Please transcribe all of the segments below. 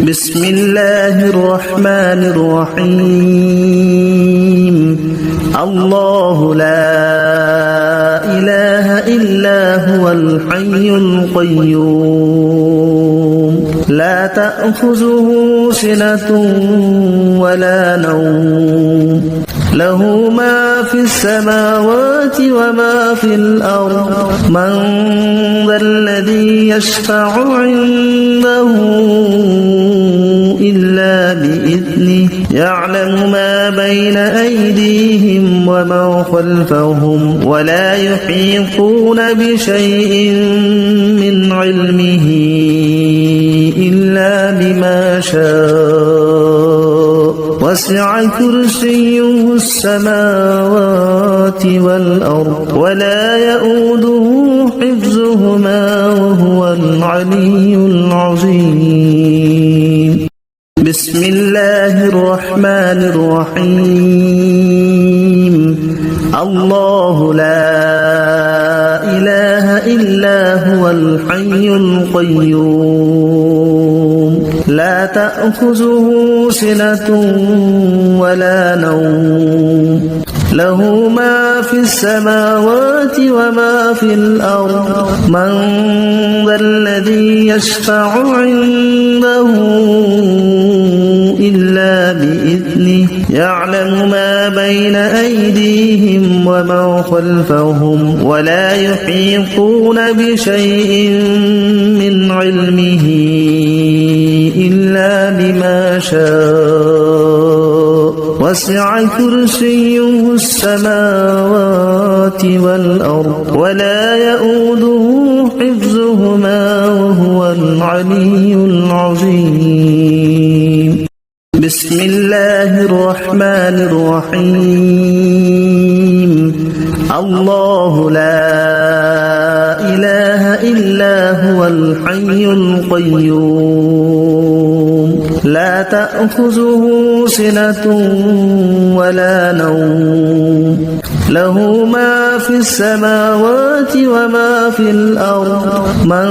بسم الله الرحمن الرحيم الله لا إله إلا هو الحي القيوم لا تأخذه سنة ولا نوم له ما في السماوات وما في الأرض من ذا الذي يشفع عنده إلا بإذنه يعلم ما بين أيديهم وما خلفهم ولا يحيطون بشيء من علمه إلا بما شاء وسع كرسيه السماوات والأرض ولا يؤوده حفظهما وهو العلي العظيم بسم الله الرحمن الرحيم الله لا إله إلا هو الحي القيوم لا تأخذه سنة ولا نوم له ما في السماوات وما في الأرض من ذا الذي يشفع عنده إلا بإذنه يعلم ما بين أيديهم وما خلفهم ولا يحيطون بشيء من علمه إلا بما شاء وسع كرسيه السماوات والأرض ولا يؤوده حفظهما وهو العلي العظيم بسم الله الرحمن الرحيم الله لا إله إلا هو الحي القيوم لا تأخذه سنة ولا نوم له ما في السماوات وما في الأرض من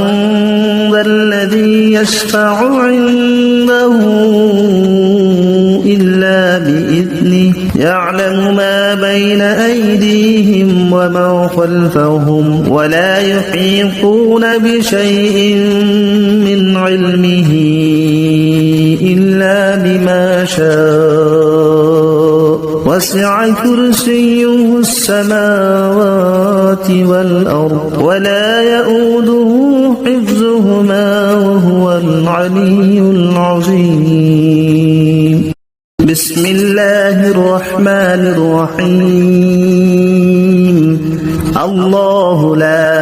ذا الذي يشفع عنده إلا بإذنه يعلم ما بين أيديهم وما خلفهم ولا يحيطون بشيء من علمه إلا بما شاء وسع كرسيه السماوات والأرض ولا يؤوده حفظهما وهو العلي العظيم بسم الله الرحمن الرحيم الله لا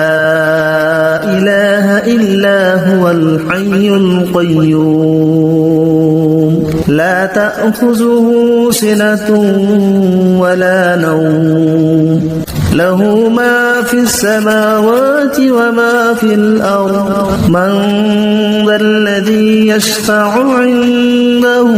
إله إلا هو الحي القيوم لا تأخذه سنة ولا نوم له ما في السماوات وما في الأرض من ذا الذي يشفع عنده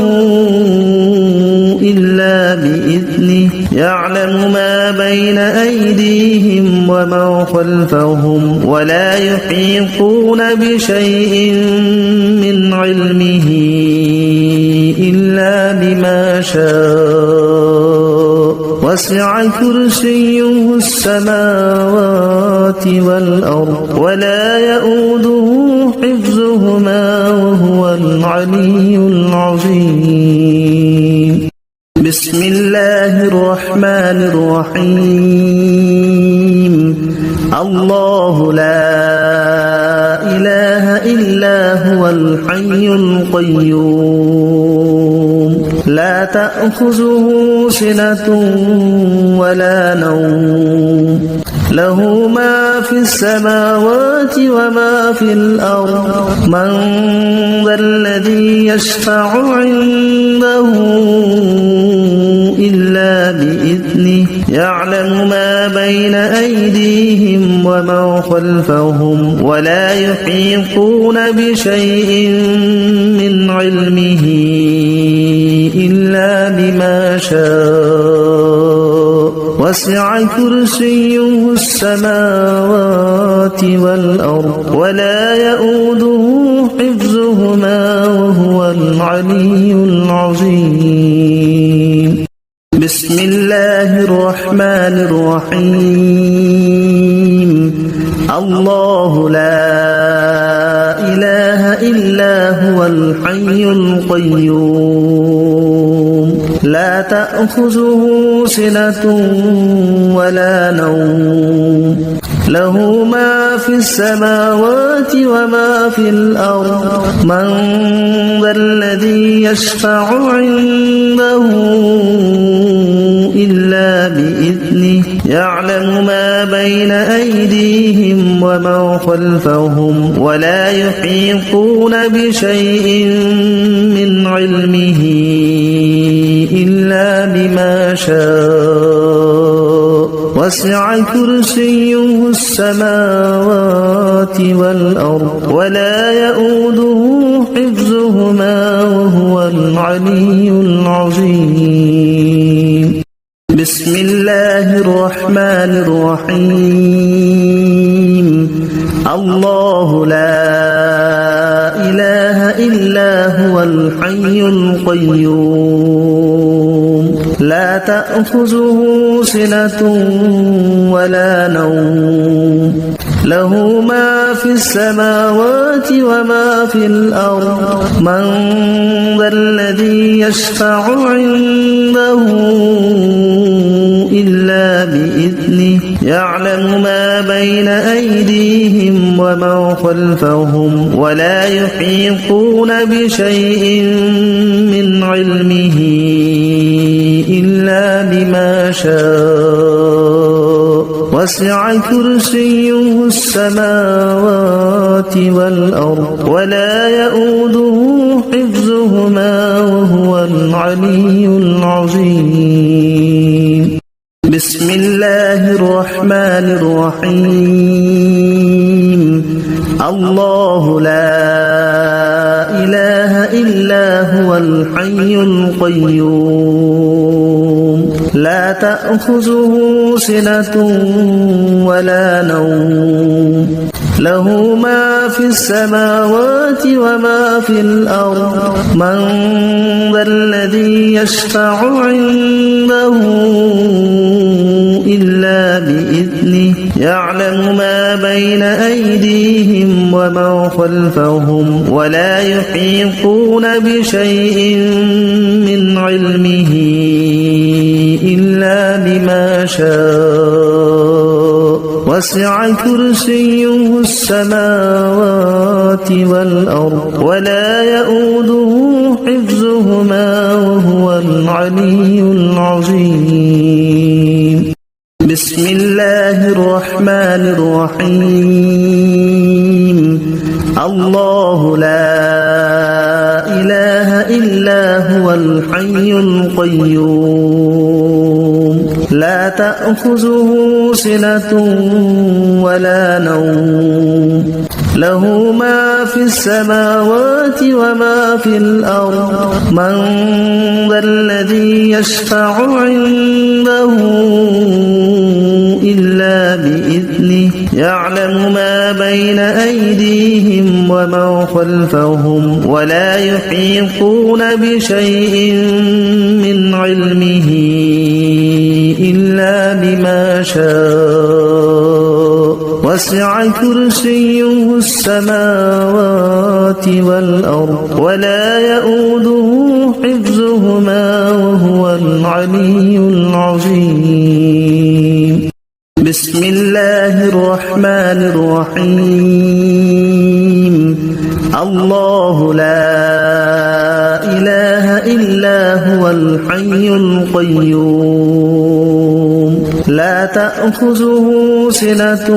إلا بإذنه يعلم ما بين أيديهم وما خلفهم ولا يحيطون بشيء من علمه إلا بما شاء وسع كرسيه السماوات والأرض ولا يؤوده حفظهما وهو العلي العظيم بسم الله الرحمن الرحيم الله لا إله إلا هو الحي القيوم لا تأخذه سنة ولا نوم له ما في السماوات وما في الأرض من ذا الذي يشفع عنده إلا بإذنه يعلم ما بين أيديهم وما خلفهم ولا يحيطون بشيء من علمه إلا بما شاء وسع كرسيه السماوات والأرض ولا يؤوده حفظهما وهو وهو العلي العظيم. بسم الله الرحمن الرحيم. الله لا إله إلا هو الحي القيوم لا تأخذه سنة ولا نوم له ما في السماوات وما في الأرض من ذا الذي يشفع عنده إلا بإذنه يعلم ما بين أيديهم وما خلفهم ولا يحيطون بشيء من علمه إلا بما شاء وسع كرسيه السماوات والأرض ولا يؤوده حفظهما وهو العلي العظيم. بسم الله الرحمن الرحيم. الله لا إله إلا هو الحي القيوم لا تأخذه سنة ولا نوم له ما في السماوات وما في الأرض من ذا الذي يشفع عنده إلا بإذنه يعلم ما بين أيديهم وما خلفهم ولا يحيطون بشيء من علمه إلا بما شاء وسع كرسيه السماوات والأرض ولا يؤوده حفظهما وهو العلي العظيم. بسم الله الرحمن الرحيم. الله لا إله إلا هو الحي القيوم لا تأخذه سنة ولا نوم له ما في السماوات وما في الأرض من ذا الذي يشفع عنده إلا بإذنه يعلم ما بين أيديهم وما خلفهم ولا يحيطون بشيء من علمه إلا بما شاء وسع كرسيه السماوات والأرض ولا يؤوده حفظهما وهو العلي العظيم. بسم الله الرحمن الرحيم. الله لا إله إلا هو الحي القيوم لا تأخذه سنة ولا نوم له ما في السماوات وما في الأرض من ذا الذي يشفع عنده إلا بإذنه يعلم ما بين أيديهم وما خلفهم ولا يحيطون بشيء من علمه إلا بما شاء وسع كرسيه السماوات والأرض ولا يؤوده حفظهما وهو العلي العظيم. بسم الله الرحمن الرحيم. الله لا إله إلا هو الحي القيوم لا تأخذه سنة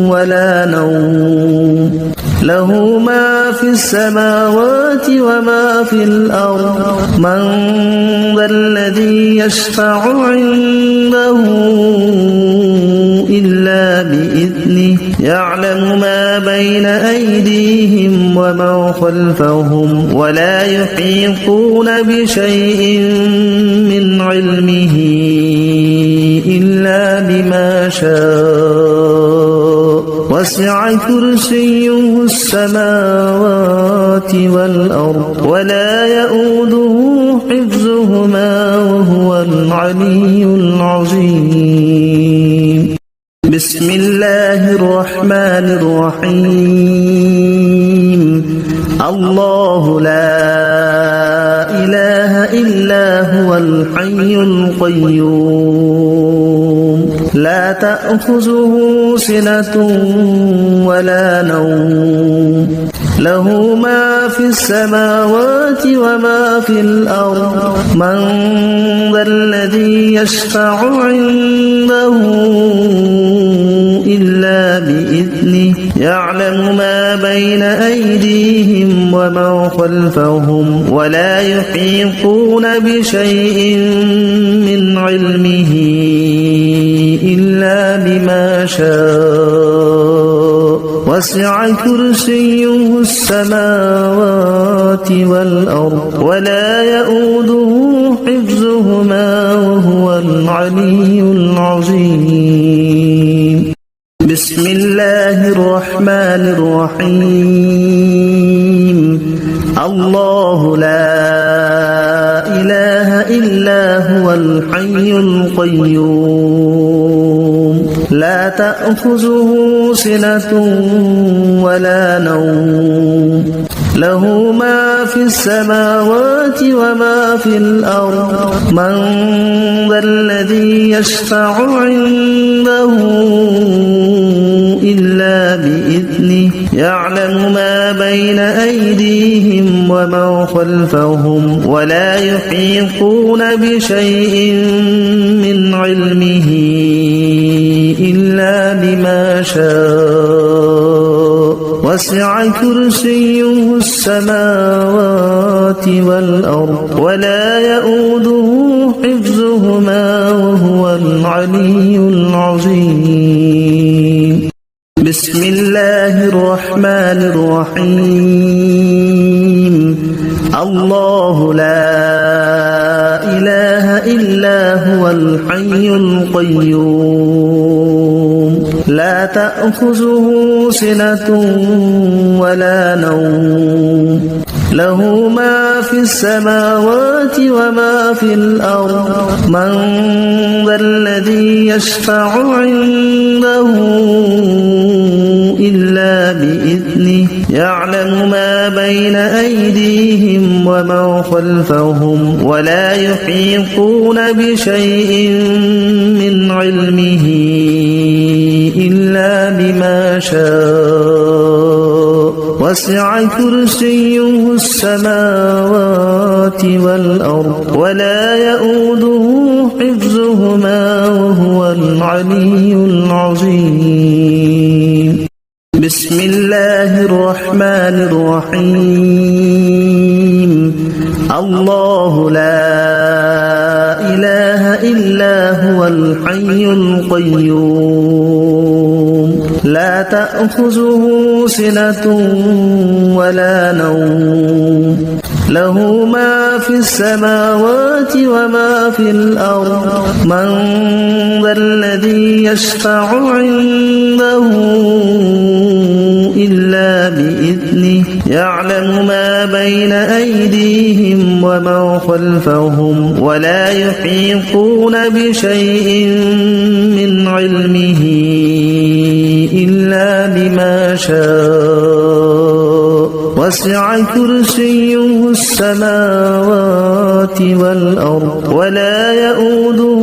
ولا نوم له ما في السماوات وما في الأرض من ذا الذي يشفع عنده إلا بإذنه يعلم ما بين أيديهم وما خلفهم ولا يحيطون بشيء من علمه إلا بما شاء وسع كرسيه السماوات والأرض ولا يؤوده حفظهما وهو العلي العظيم. بسم الله الرحمن الرحيم. الله لا إله إلا هو الحي القيوم لا تأخذه سنة ولا نوم له ما في السماوات وما في الأرض من ذا الذي يشفع عنده إلا بإذنه يعلم ما بين أيديهم وما خلفهم ولا يحيطون بشيء من علمه إلا بما شاء وسع كرسيه السماوات والأرض ولا يؤوده حفظهما وهو العلي العظيم. بسم الله الرحمن الرحيم. الله لا إله إلا هو الحي القيوم لا تأخذه سنة ولا نوم له ما في السماوات وما في الأرض من ذا الذي يشفع عنده إلا بإذنه يعلم ما بين أيديهم وما خلفهم ولا يحيطون بشيء من علمه إلا بما شاء وسع كرسيه السماوات والأرض ولا يؤوده حفظهما وهو العلي العظيم. بسم الله الرحمن الرحيم. الله لا إله إلا هو الحي القيوم لا تأخذه سنة ولا نوم له ما في السماوات وما في الأرض من ذا الذي يشفع عنده إلا بإذنه يعلم ما بين أيديهم وما خلفهم ولا يحيطون بشيء من علمه إلا بما شاء وسع كرسيه السماوات والأرض ولا يؤوده حفظهما وهو العلي العظيم. بسم الله الرحمن الرحيم. الله لا إله إلا هو الحي القيوم لا تأخذه سنة ولا نوم له ما في السماوات وما في الأرض من ذا الذي يشفع عنده إلا بإذنه يعلم ما بين أيديهم وما خلفهم ولا يحيطون بشيء من علمه إلا بما شاء وسع كرسيه السماوات والأرض ولا يؤوده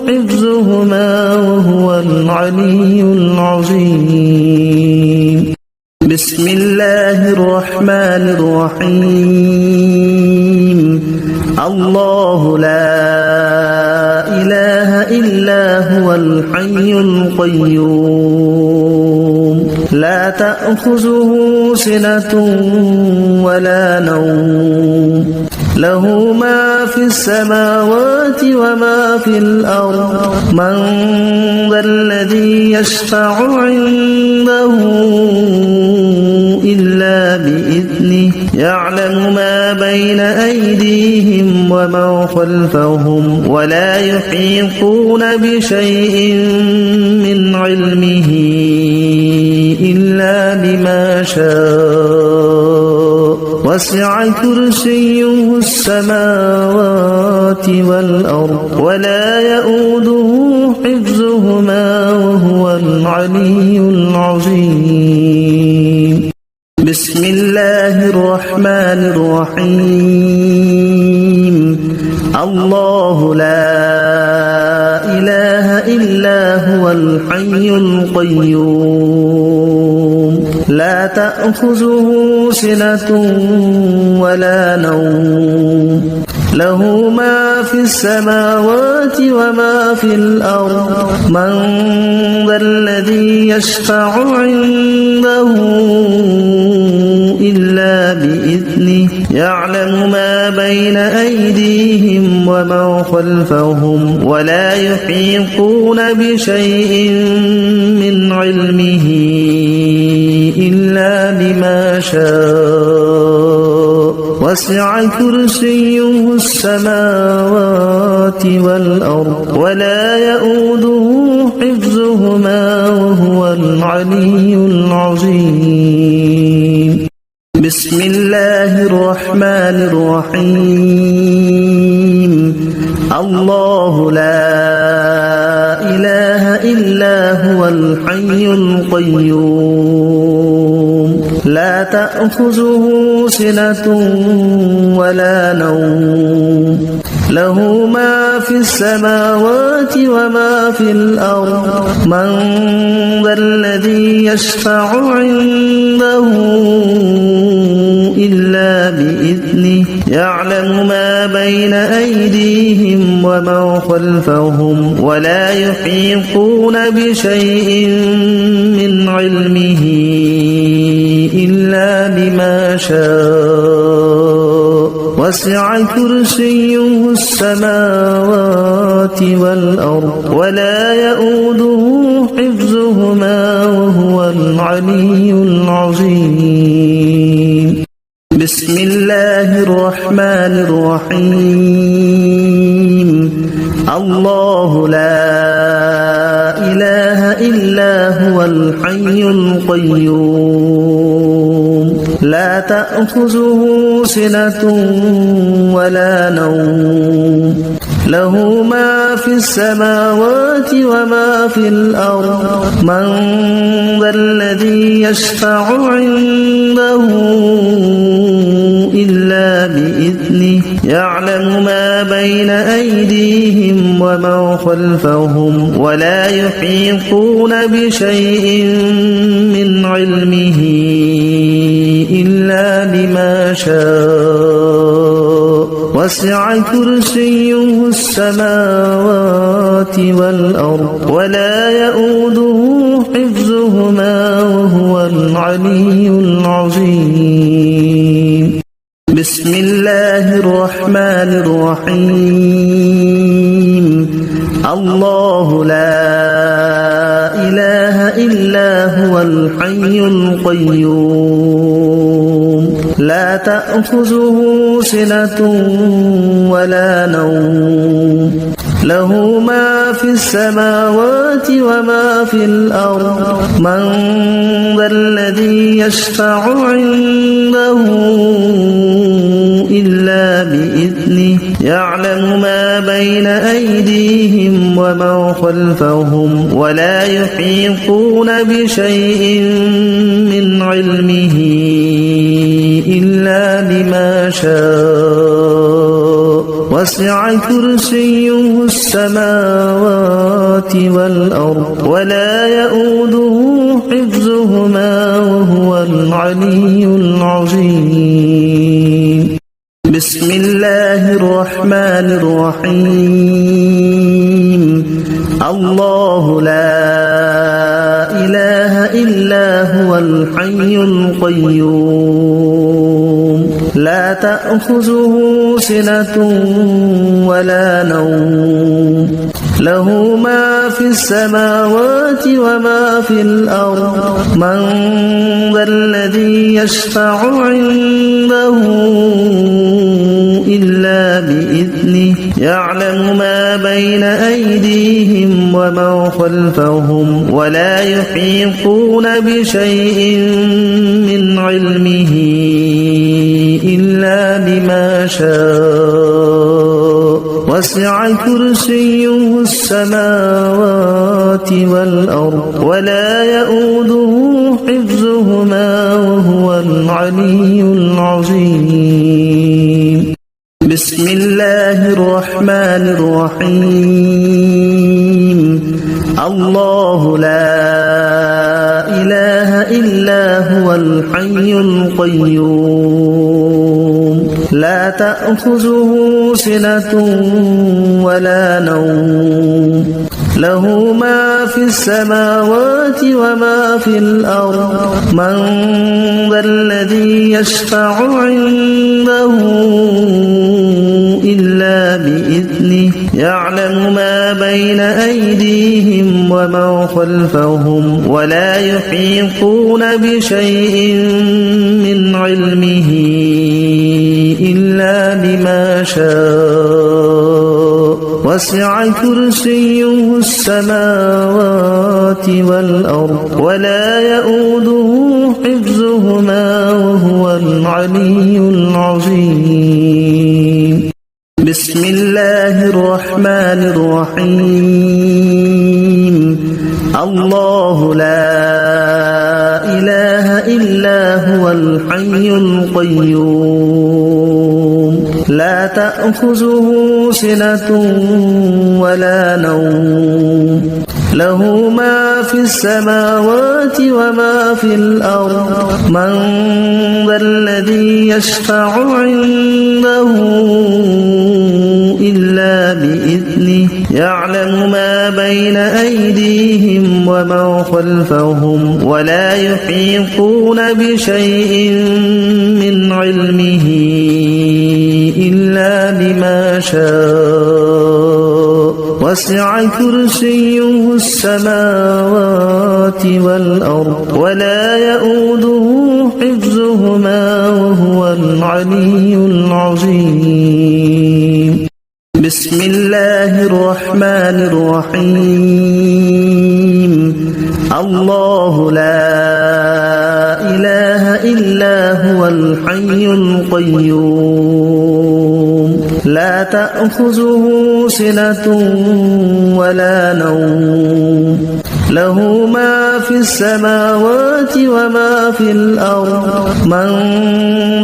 حفظهما وهو العلي العظيم. بسم الله الرحمن الرحيم. الله لا إله إلا هو الحي القيوم لا تأخذه سنة ولا نوم له ما في السماوات وما في الأرض من ذا الذي يشفع عنده إلا بإذنه يعلم ما بين أيديهم وما خلفهم ولا يحيطون بشيء من علمه شاء وسع كرسيه السماوات والأرض ولا يؤوده حفظهما وهو العلي العظيم بسم الله الرحمن الرحيم الله لا إله إلا هو الحي القيوم لا تأخذه سنة ولا نوم له ما في السماوات وما في الأرض من ذا الذي يشفع عنده إلا بإذنه يعلم ما بين أيديهم وما خلفهم ولا يحيطون بشيء من علمه إلا بما شاء وسع كرسيه السماوات والأرض ولا يؤوده حفظهما وهو العلي العظيم بسم الله الرحمن الرحيم الله لا إله إلا هو الحي القيوم لا تأخذه سنة ولا نوم له ما في السماوات وما في الأرض من ذا الذي يشفع عنده إلا بإذنه يعلم ما بين أيديهم وما خلفهم ولا يحيطون بشيء من علمه إلا بما شاء وسع كرسيه السماوات والأرض ولا يؤوده حفظهما وهو العلي العظيم بسم الله الرحمن الرحيم الله لا إله إلا هو الحي القيوم لا تأخذه سنة ولا نوم له ما في السماوات وما في الأرض من ذا الذي يشفع عنده إلا بإذنه يعلم ما بين أيديهم وما خلفهم ولا يحيطون بشيء من علمه إلا بما شاء وسع كرسيه السماوات والأرض ولا يؤوده حفظهما وهو العلي العظيم بسم الله الرحمن الرحيم الله لا إله إلا هو الحي القيوم لا تأخذه سنة ولا نوم له ما في السماوات وما في الأرض من ذا الذي يشفع عنده إلا بإذنه يعلم ما بين أيديهم وما خلفهم ولا يحيطون بشيء من علمه إلا بما شاء وسع كرسيه السماوات والأرض ولا يؤوده حفظهما وهو العلي العظيم بسم الله الرحمن الرحيم الله لا إله إلا هو الحي القيوم لا تأخذه سنة ولا نوم له ما في السماوات وما في الأرض من ذا الذي يشفع عنده إلا بإذنه يعلم ما بين أيديهم ومن خلفهم ولا يحيطون بشيء من علمه إلا بما شاء وسع كرسيه السماوات والأرض ولا يؤوده حفظهما وهو العلي العظيم بسم الله الرحمن الرحيم الله لا إله إلا هو الحي القيوم لا تأخذه سنة ولا نوم له ما في السماوات وما في الأرض من ذا الذي يشفع عنده إلا بإذنه يعلم ما بين أيديهم ومن خلفهم ولا يحيطون بشيء من علمه إلا بما شاء وسع كرسيه السماوات والأرض ولا يؤوده حفظهما وهو العلي العظيم بسم الله الرحمن الرحيم الله لا إله إلا هو الحي القيوم لا تأخذه سنة ولا نوم له ما في السماوات وما في الأرض من ذا الذي يشفع عنده إلا بإذنه يعلم ما بين أيديهم ومن خلفهم ولا يحيطون بشيء من علمه إلا بما شاء وسع كرسيه السماوات والأرض ولا يؤوده حفظهما وهو العلي العظيم بسم الله الرحمن الرحيم الله لا إله إلا هو الحي القيوم لا تأخذه سنة ولا نوم له ما في السماوات وما في الأرض من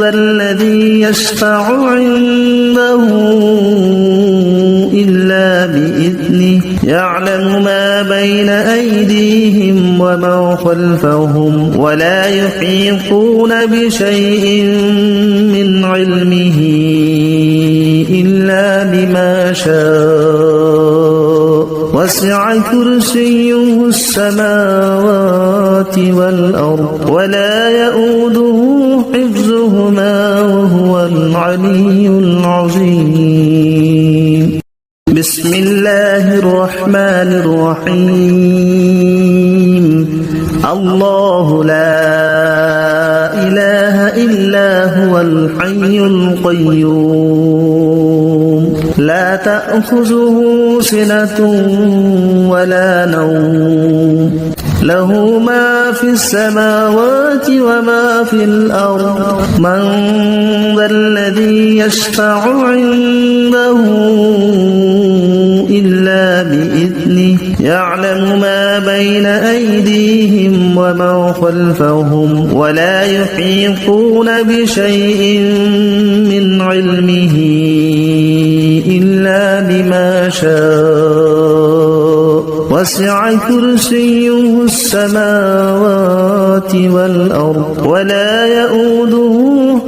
ذا الذي يشفع عنده إلا بإذنه يعلم ما بين أيديهم ومن خلفهم ولا يحيطون بشيء من علمه إلا بما شاء وسع كرسيه السماوات والأرض ولا يؤوده حفظهما وهو العلي العظيم بسم الله الرحمن الرحيم الله لا إله إلا هو الحي القيوم لا تأخذه سنة ولا نوم له ما في السماوات وما في الأرض من ذا الذي يشفع عنده إلا بإذنه يعلم ما بين أيديهم ومن خلفهم ولا يحيطون بشيء من علمه إلا بما شاء وسع كرسيه السماوات والأرض ولا يؤوده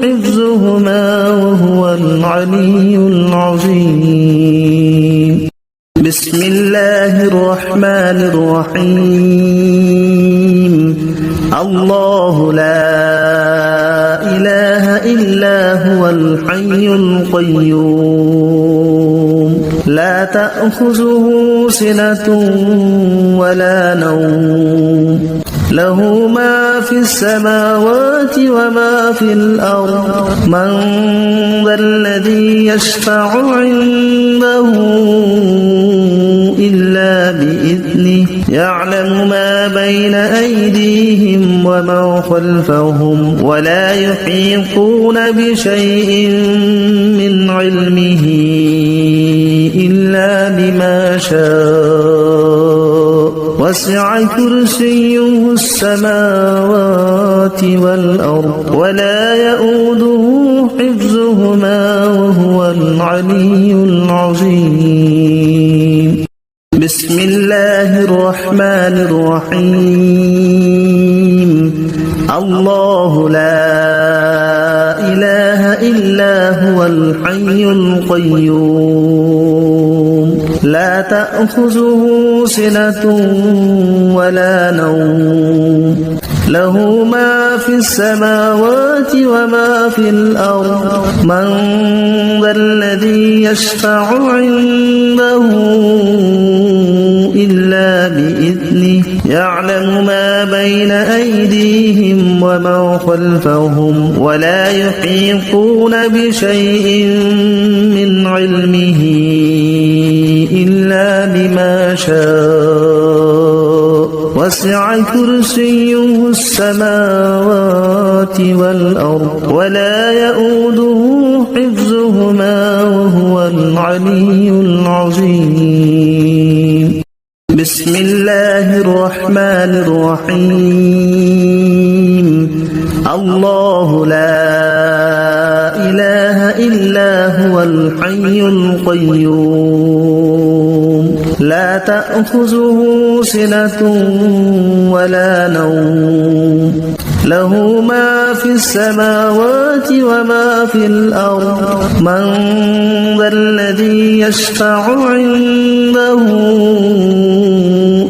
حفظهما وهو العلي العظيم بسم الله الرحمن الرحيم الله لا إله إلا هو الحي القيوم لا تأخذه سنة ولا نوم له ما في السماوات وما في الأرض من ذا الذي يشفع عنده إلا بإذنه يعلم ما بين أيديهم وما خلفهم ولا يحيطون بشيء من علمه إلا بما شاء وسع كرسيه السماوات والأرض ولا يؤوده حفظهما وهو العلي العظيم بسم الله الرحمن الرحيم الله لا إله إلا هو الحي القيوم لا تأخذه سنة ولا نوم له ما في السماوات وما في الأرض من ذا الذي يشفع عنده إلا بإذنه يعلم ما بين أيديهم وما خلفهم ولا يحيطون بشيء من علمه إلا بما شاء وسع كرسيه السماوات والأرض ولا يؤوده حفظهما وهو العلي العظيم بسم الله الرحمن الرحيم الله لا إله إلا هو الحي القيوم لا تأخذه سنة ولا نوم له ما في السماوات وما في الأرض من ذا الذي يشفع عنده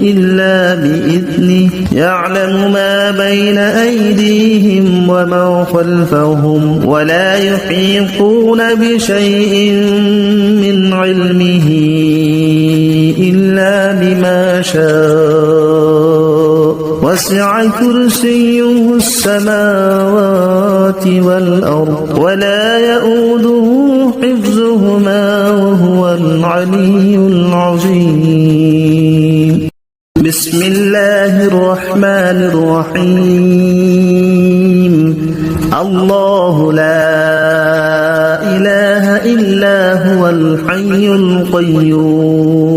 إلا بإذنه يعلم ما بين أيديهم وما خلفهم ولا يحيطون بشيء من علمه إلا بما شاء وسع كرسيه السماوات والأرض ولا يؤوده حفظهما وهو العلي العظيم بسم الله الرحمن الرحيم الله لا إله إلا هو الحي القيوم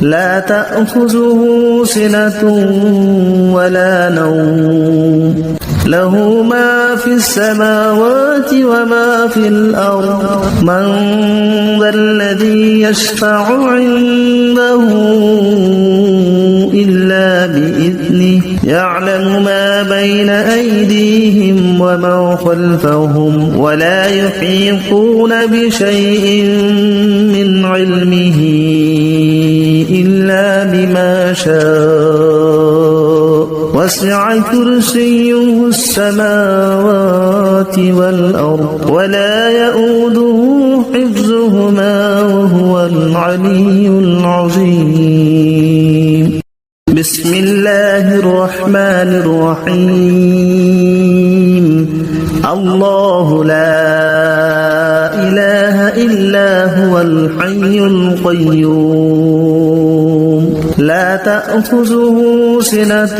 لا تأخذه سنة ولا نوم له ما في السماوات وما في الأرض من ذا الذي يشفع عنده إلا بإذنه يعلم ما بين أيديهم وما خلفهم ولا يحيطون بشيء من علمه إلا بما شاء وسع كرسيه السماوات والأرض ولا يؤوده حفظهما وهو العلي العظيم بسم الله الرحمن الرحيم الله لا إله إلا هو الحي القيوم لا تأخذه سنة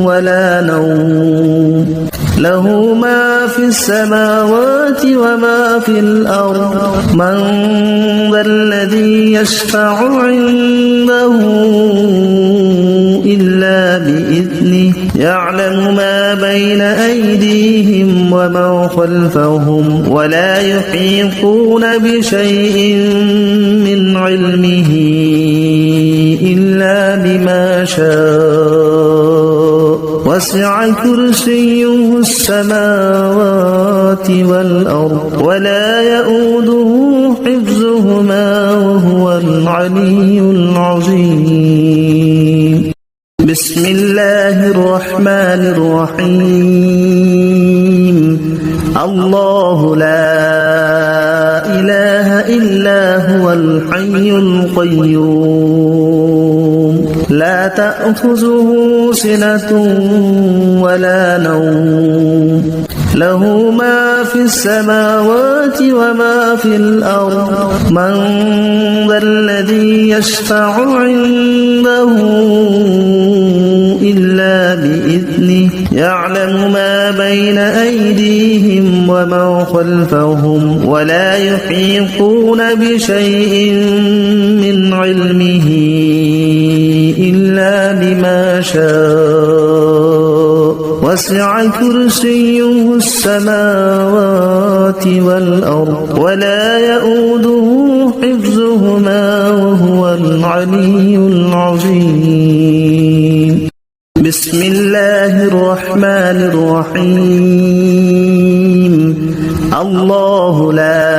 ولا نوم له ما في السماوات وما في الأرض من ذا الذي يشفع عنده إلا بإذنه يعلم ما بين أيديهم وما خلفهم ولا يحيطون بشيء من علمه إلا بما شاء وسع كرسيه السماوات والأرض ولا يؤوده حفظهما وهو العلي العظيم بسم الله الرحمن الرحيم الله لا إله إلا هو الحي القيوم لا تأخذه سنة ولا نوم له ما في السماوات وما في الأرض من ذا الذي يشفع عنده إلا بإذنه يعلم ما بين أيديهم وما خلفهم ولا يحيطون بشيء من علمه إلا بما شاء وسع كرسيه السماوات والأرض ولا يؤوده حفظهما وهو العلي العظيم بسم الله الرحمن الرحيم الله لا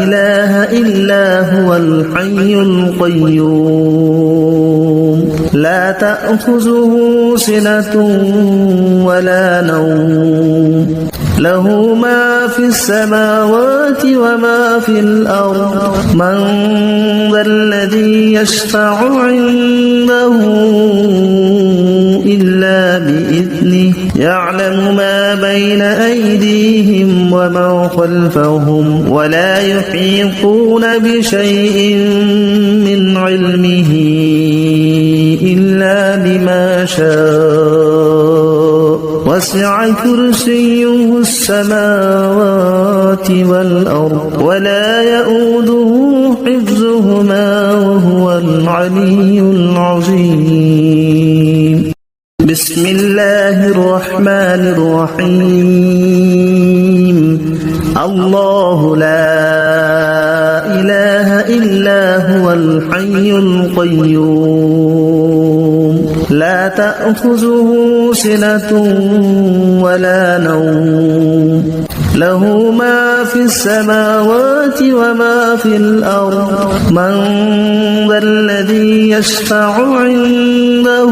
إله إلا هو الحي القيوم لا تأخذه سنة ولا نوم له ما في السماوات وما في الأرض من ذا الذي يشفع عنده إلا بإذنه يعلم ما بين أيديهم وما خلفهم ولا يحيطون بشيء من علمه إلا بما شاء وسع كرسيه السماوات والأرض ولا يؤوده حفظهما وهو العلي العظيم بسم الله الرحمن الرحيم الله لا إله إلا هو الحي القيوم لا تأخذه سنة ولا نوم له ما في السماوات وما في الأرض من ذا الذي يشفع عنده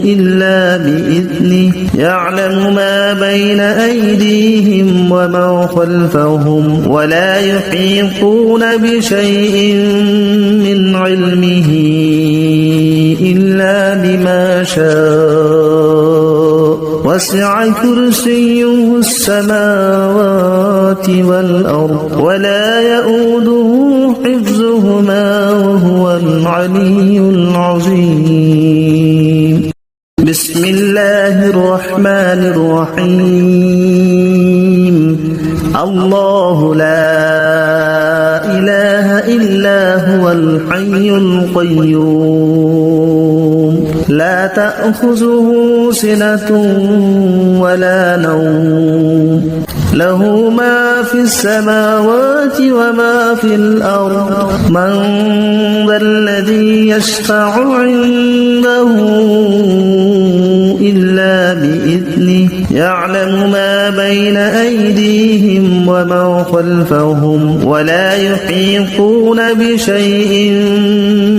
إلا بإذنه يعلم ما بين أيديهم وما خلفهم ولا يحيطون بشيء من علمه إلا بما شاء وسع كرسيه السماوات والأرض ولا يؤوده حفظهما وهو العلي العظيم بسم الله الرحمن الرحيم الله لا إله إلا هو الحي القيوم لا تأخذه سنة ولا نوم له ما في السماوات وما في الأرض من ذا الذي يشفع عنده إلا بإذنه يعلم ما بين أيديهم وما خلفهم ولا يحيطون بشيء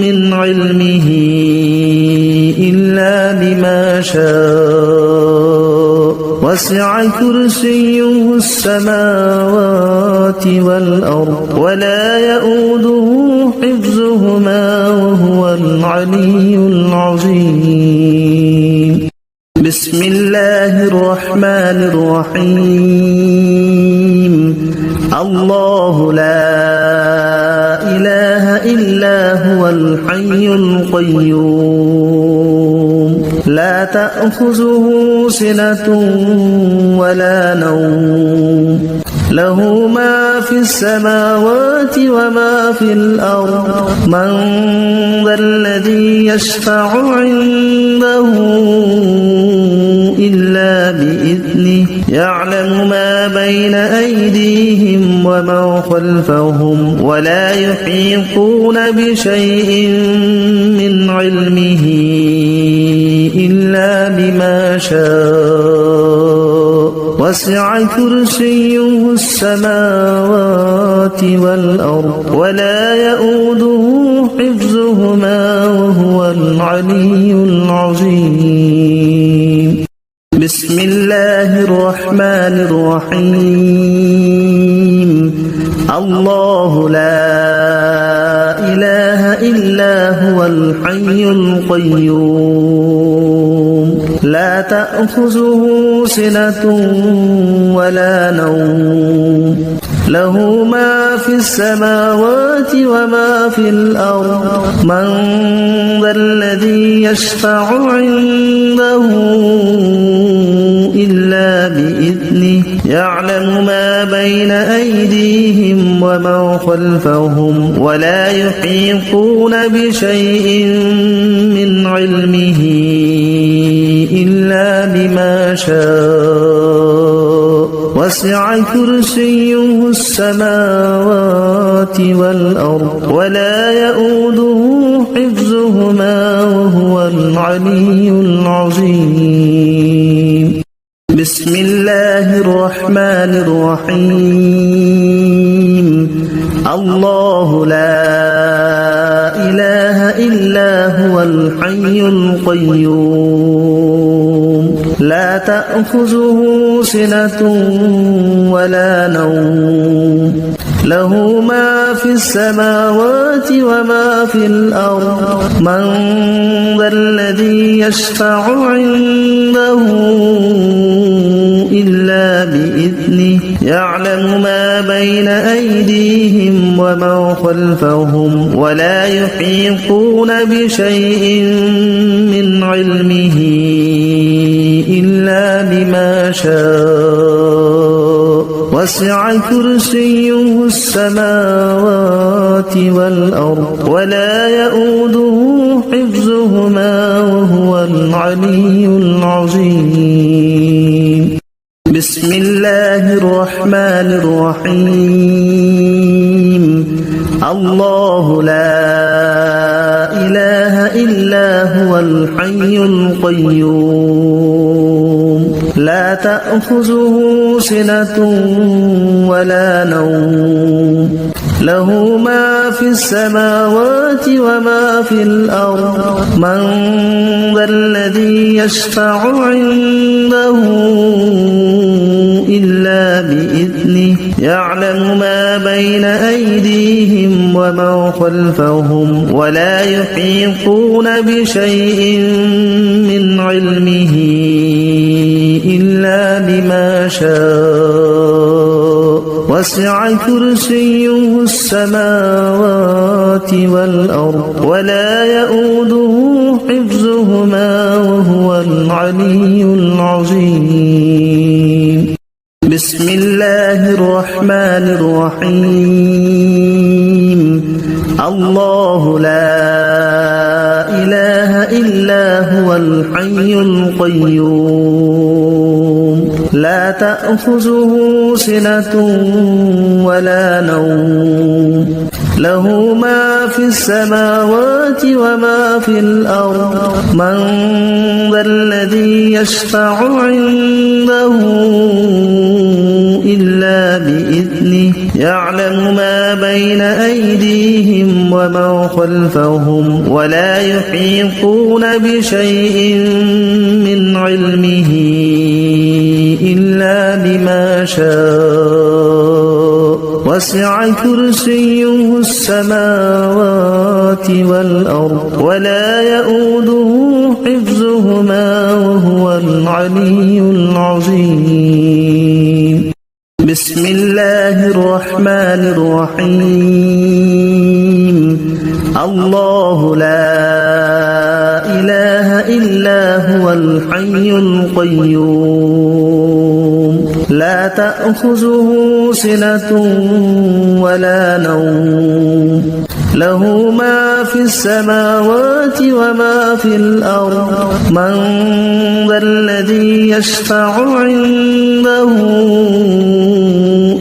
من علمه إلا بما شاء وسع كرسيه السماوات والأرض ولا يؤوده حفظهما وهو العلي العظيم بسم الله الرحمن الرحيم الله لا إله إلا هو الحي القيوم لا تأخذه سنة ولا نوم له ما في السماوات وما في الأرض من ذا الذي يشفع عنده إلا بإذنه يعلم ما بين أيديهم وما خلفهم ولا يحيطون بشيء من علمه إلا بما شاء وسع كرسيه السماوات والأرض ولا يؤوده حفظهما وهو العلي العظيم بسم الله الرحمن الرحيم الله لا إله إلا هو الحي القيوم لا تأخذه سنة ولا نوم له ما في السماوات وما في الأرض من ذا الذي يشفع عنده إلا بإذنه يعلم ما بين أيديهم وما خلفهم ولا يحيطون بشيء من علمه إلا بما شاء وسع كرسيه السماوات والأرض ولا يؤوده حفظهما وهو العلي العظيم بسم الله الرحمن الرحيم الله لا إله إلا هو الحي القيوم لا تأخذه سنة ولا نوم له ما في السماوات وما في الأرض من ذا الذي يشفع عنده إلا بإذنه يعلم ما بين أيديهم وما خلفهم ولا يحيطون بشيء من علمه إلا بما شاء وسع كرسيه السماوات والأرض ولا يؤوده حفظهما وهو العلي العظيم بسم الله الرحمن الرحيم الله لا إله إلا هو الحي القيوم لا تأخذه سنة ولا نوم له ما في السماوات وما في الأرض من ذا الذي يشفع عنده إلا بإذنه يعلم ما بين أيديهم وما خلفهم ولا يحيطون بشيء من علمه إلا بما شاء وسع كرسيه السماوات والأرض ولا يؤوده حفظهما وهو العلي العظيم بسم الله الرحمن الرحيم الله لا إله إلا هو الحي القيوم لا تأخذه سنة ولا نوم له ما في السماوات وما في الأرض من ذا الذي يشفع عنده إلا بإذنه يعلم ما بين أيديهم وما خلفهم ولا يحيطون بشيء من علمه إلا بما شاء وسع كرسيه السماوات والأرض ولا يؤوده حفظهما وهو العلي العظيم بسم الله الرحمن الرحيم الله لا إله إلا هو الحي القيوم لا تأخذه سنة ولا نوم له ما في السماوات وما في الأرض من ذا الذي يشفع عنده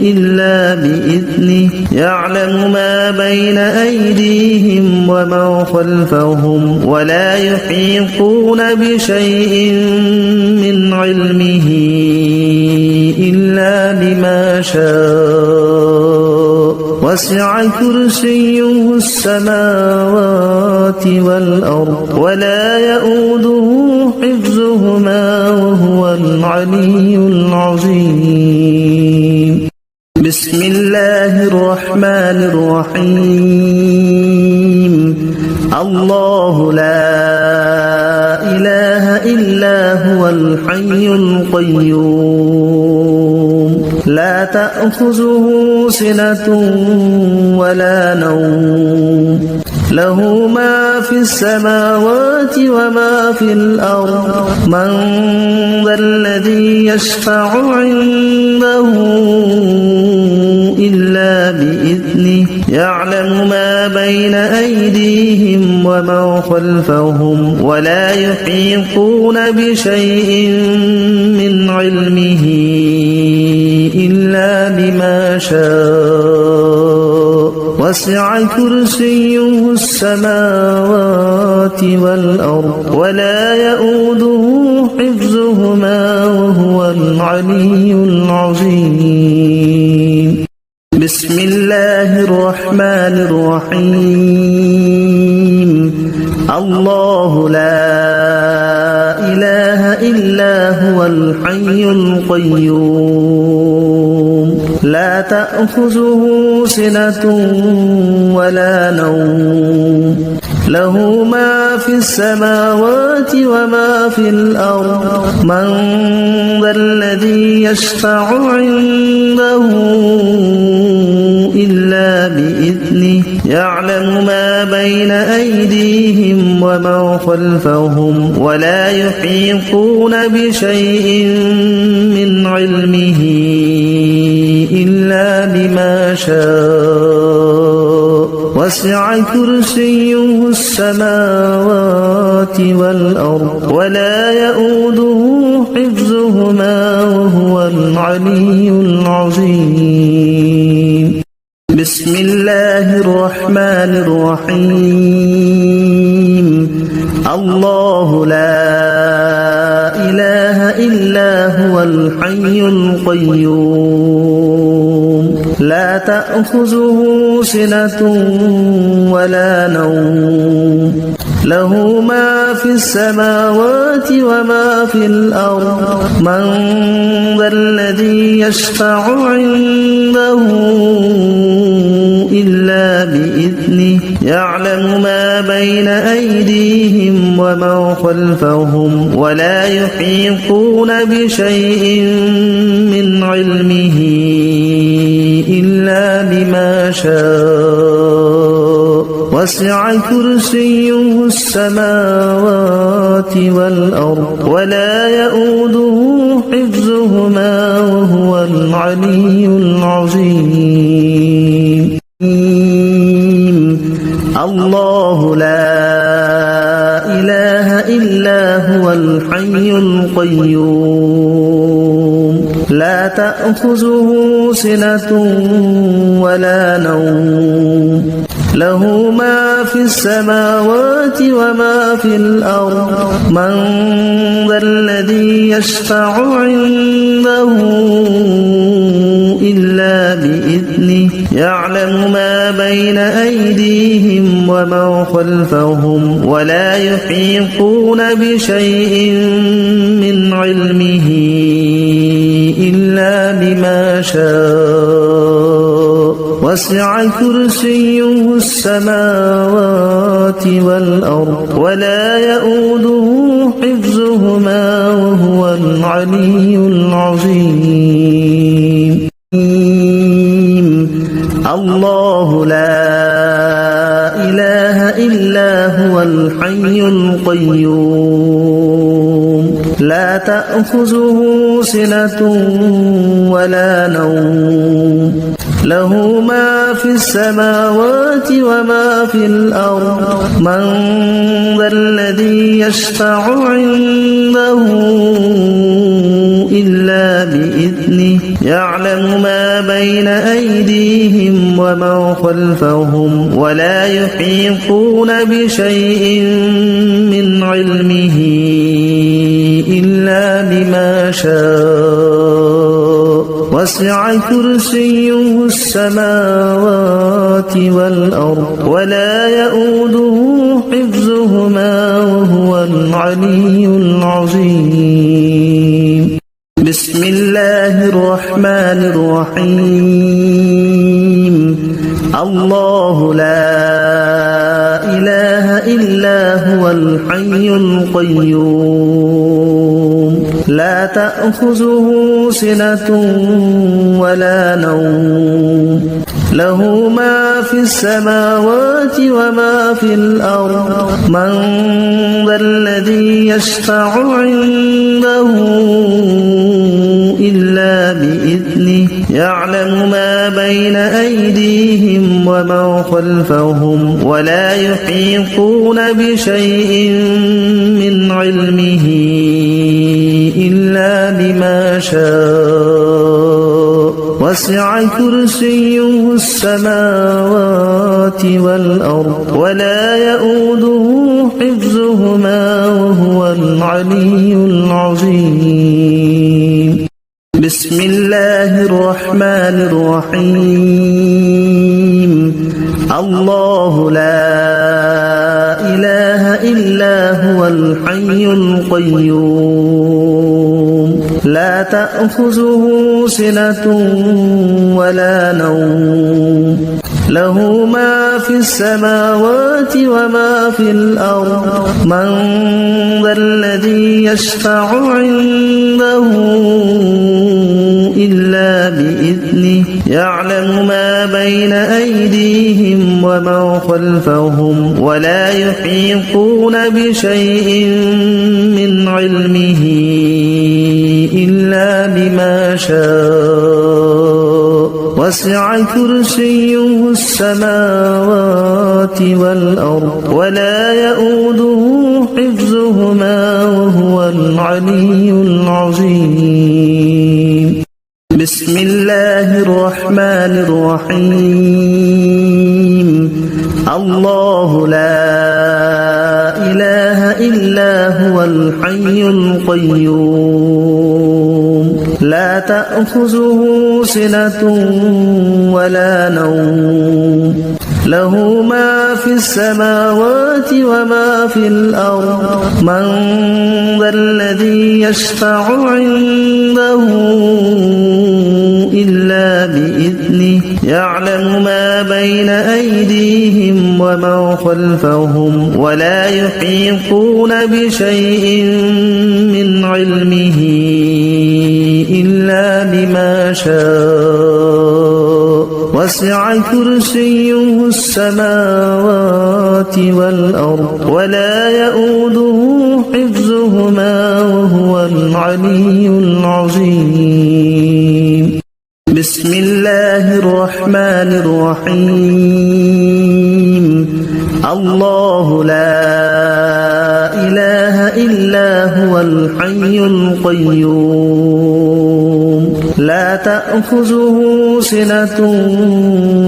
إلا بإذنه يعلم ما بين أيديهم وما خلفهم ولا يحيطون بشيء من علمه إلا بما شاء وسع كرسيه السماوات والأرض ولا يؤوده حفظهما وهو العلي العظيم بسم الله الرحمن الرحيم الله لا إله إلا هو الحي القيوم لا تأخذه سنة ولا نوم له ما في السماوات وما في الأرض من ذا الذي يشفع عنده إلا بإذنه يعلم ما بين أيديهم وما خلفهم ولا يحيطون بشيء من علمه إلا بما شاء وسع كرسيه السماوات والأرض ولا يؤوده حفظهما وهو العلي العظيم بسم الله الرحمن الرحيم الله لا إله إلا هو الحي القيوم لا تأخذه سنة ولا نوم له ما في السماوات وما في الأرض من ذا الذي يشفع عنده إلا بإذنه يعلم ما بين أيديهم وما خلفهم ولا يحيطون بشيء من علمه إلا بما شاء وسع كرسيه السماوات والأرض ولا يؤوده حفظهما وهو العلي العظيم بسم الله الرحمن الرحيم الله لا إله إلا هو الحي القيوم لا تأخذه سنة ولا نوم له ما في السماوات وما في الأرض من ذا الذي يشفع عنده إلا بإذنه يعلم ما بين أيديهم وما خلفهم ولا يحيطون بشيء من علمه إلا بما شاء وسع كرسيه السماوات والأرض ولا يؤوده حفظهما وهو العلي العظيم الله لا إله إلا هو الحي القيوم لا تأخذه سنة ولا نوم له ما في السماوات وما في الأرض من ذا الذي يشفع عنده إلا بإذنه يعلم ما بين أيديهم وما خلفهم ولا يحيطون بشيء من علمه إلا بما شاء وسع كرسيه السماوات والأرض ولا يؤوده حفظهما وهو العلي العظيم الله لا إله إلا هو الحي القيوم لا تأخذه سنة ولا نوم له ما في السماوات وما في الأرض من ذا الذي يشفع عنده إلا بإذنه يعلم ما بين أيديهم وما خلفهم ولا يحيطون بشيء من علمه إلا بما شاء وسع كرسيه السماوات والأرض ولا يؤوده حفظهما وهو العلي العظيم بسم الله الرحمن الرحيم الله لا إله إلا هو الحي القيوم تأخذه سنة ولا نوم له ما في السماوات وما في الأرض من ذا الذي يشفع عنده إلا بإذنه يعلم ما بين أيديهم وما خلفهم ولا يحيطون بشيء من علمه إلا بما شاء وسع كرسيه السماوات والأرض ولا يؤوده حفظهما وهو العلي العظيم بسم الله الرحمن الرحيم الله لا إله إلا هو الحي القيوم لا تأخذه سنة ولا نوم له ما في السماوات وما في الأرض من ذا الذي يشفع عنده إلا بإذنه يعلم ما بين أيديهم وما خلفهم ولا يحيطون بشيء من علمه إلا بما شاء وسع كرسيه السماوات والأرض ولا يؤوده حفظهما وهو العلي العظيم بسم الله الرحمن الرحيم الله لا إله إلا هو الحي القيوم لا تأخذه سنة ولا نوم له ما في السماوات وما في الأرض من ذا الذي يشفع عنده إلا بإذنه يعلم ما بين أيديهم وما خلفهم ولا يحيطون بشيء من علمه إلا بما شاء وسع كرسيه السماوات والأرض ولا يؤوده حفظهما وهو العلي العظيم بسم الله الرحمن الرحيم الله لا إله إلا هو الحي القيوم لا تأخذه سنة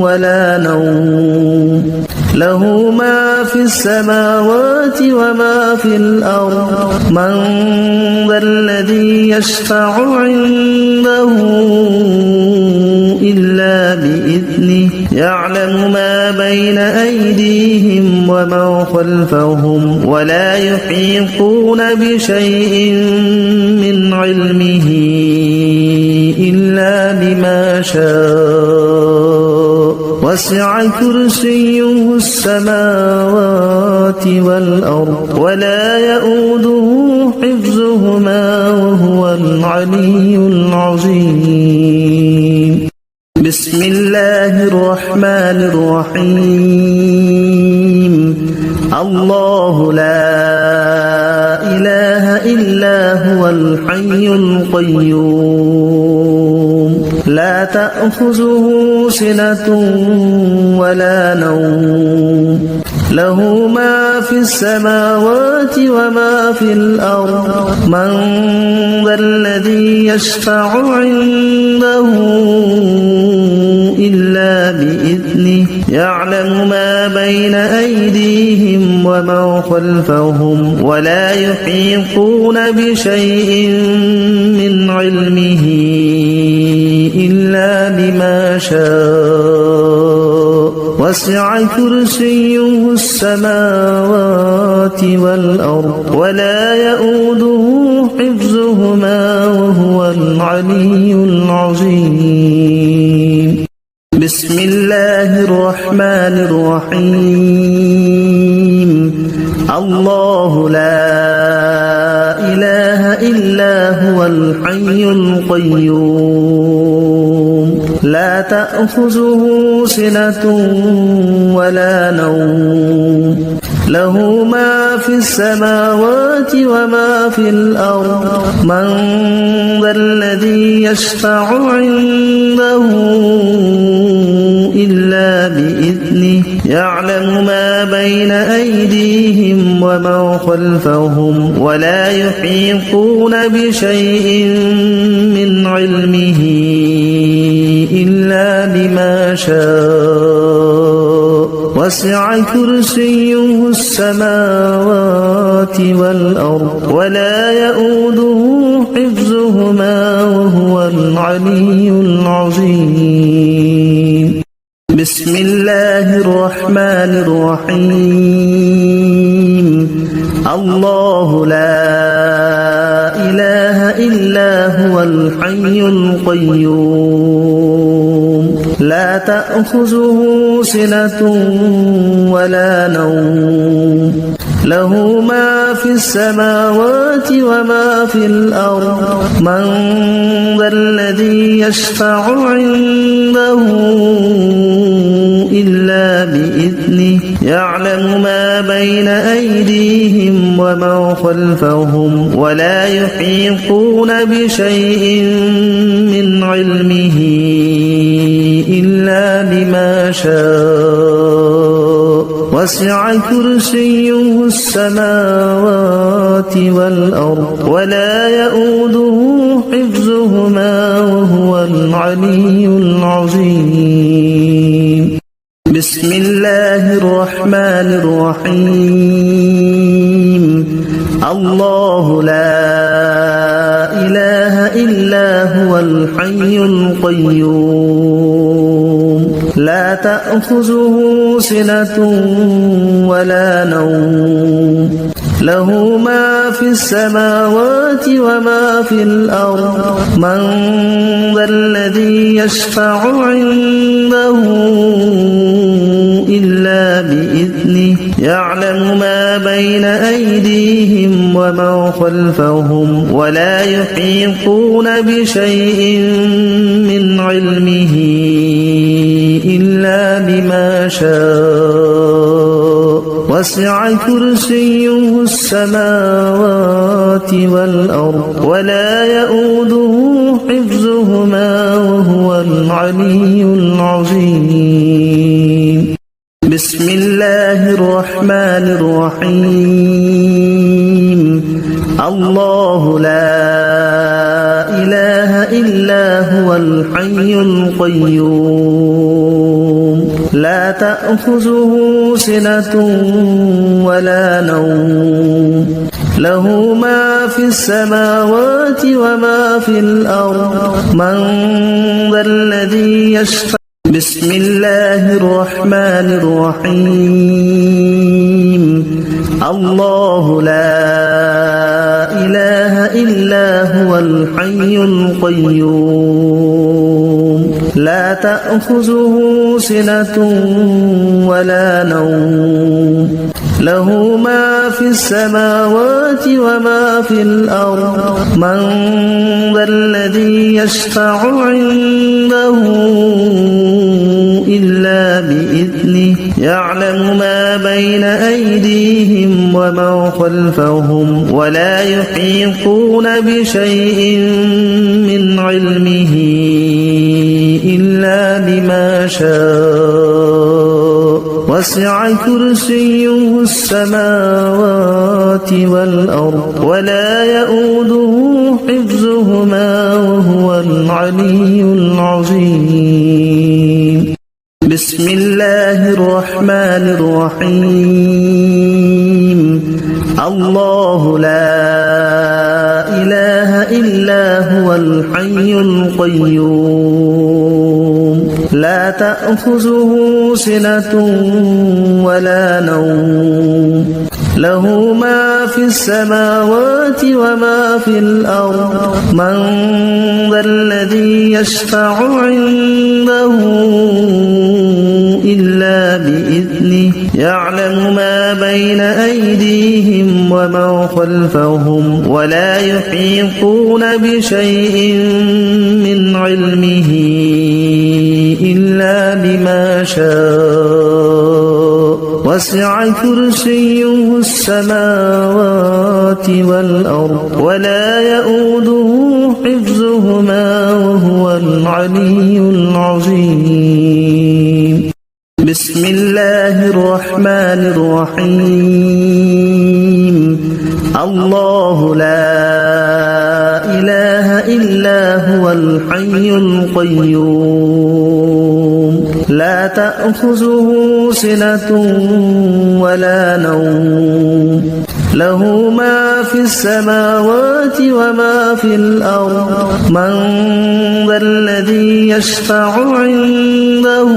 ولا نوم له ما في السماوات وما في الأرض من ذا الذي يشفع عنده إلا بإذنه يعلم ما بين أيديهم وما خلفهم ولا يحيطون بشيء من علمه إلا بما شاء وسع كرسيه السماوات والأرض ولا يؤوده حفظهما وهو العلي العظيم بسم الله الرحمن الرحيم الله لا إله إلا هو الحي القيوم لا تأخذه سنة ولا نوم له ما في السماوات وما في الأرض من ذا الذي يشفع عنده إلا بإذنه يعلم ما بين أيديهم وما خلفهم ولا يحيطون بشيء من علمه إلا بما شاء وسع كرسيه السماوات والأرض ولا يؤوده حفظهما وهو العلي العظيم بسم الله الرحمن الرحيم الله لا إله إلا هو الحي القيوم لا تأخذه سنة ولا نوم له ما في السماوات وما في الأرض من ذا الذي يشفع عنده إلا بإذنه يعلم ما بين أيديهم وما خلفهم ولا يحيطون بشيء من علمه إلا بما شاء وسع كرسيه السماوات والأرض ولا يؤوده حفظهما وهو العلي العظيم بسم الله الرحمن الرحيم الله لا إله إلا هو الحي القيوم لا تأخذه سنة ولا نوم له ما في السماوات وما في الأرض من ذا الذي يشفع عنده إلا بإذنه يعلم ما بين أيديهم وما خلفهم ولا يحيطون بشيء من علمه إلا بما شاء وسع كرسيه السماوات والأرض ولا يؤوده حفظهما وهو العلي العظيم بسم الله الرحمن الرحيم الله لا إله إلا هو الحي القيوم لا تأخذه سنة ولا نوم له ما في السماوات وما في الأرض من ذا الذي يشفع عنده إلا بإذنه يعلم ما بين أيديهم وما خلفهم ولا يحيطون بشيء من علمه إلا بما شاء وسع كرسيه السماوات والأرض ولا يؤوده حفظهما وهو العلي العظيم بسم الله الرحمن الرحيم الله لا إله إلا هو الحي القيوم لا تأخذه سنة ولا نوم له ما في السماوات وما في الأرض من ذا الذي يشفع بسم الله الرحمن الرحيم الله لا إله إلا هو الحي القيوم لا تأخذه سنة ولا نوم له ما في السماوات وما في الأرض من ذا الذي يشفع عنده إلا بإذنه يعلم ما بين أيديهم وما خلفهم ولا يحيطون بشيء من علمه إلا بما شاء وسع كرسيه السماوات والأرض ولا يؤوده حفظهما وهو العلي العظيم بسم الله الرحمن الرحيم الله لا إله إلا هو الحي القيوم لا تأخذه سنة ولا نوم له ما في السماوات وما في الأرض من ذا الذي يشفع عنده إلا بإذنه يعلم ما بين أيديهم وما ومن خلفهم ولا يحيطون بشيء من علمه إلا بما شاء وسع كرسيه السماوات والأرض ولا يؤوده حفظهما وهو العلي العظيم. بسم الله الرحمن الرحيم. الله لا إله إلا هو الحي القيوم لا تأخذه سنة ولا نوم له ما في السماوات وما في الأرض من ذا الذي يشفع عنده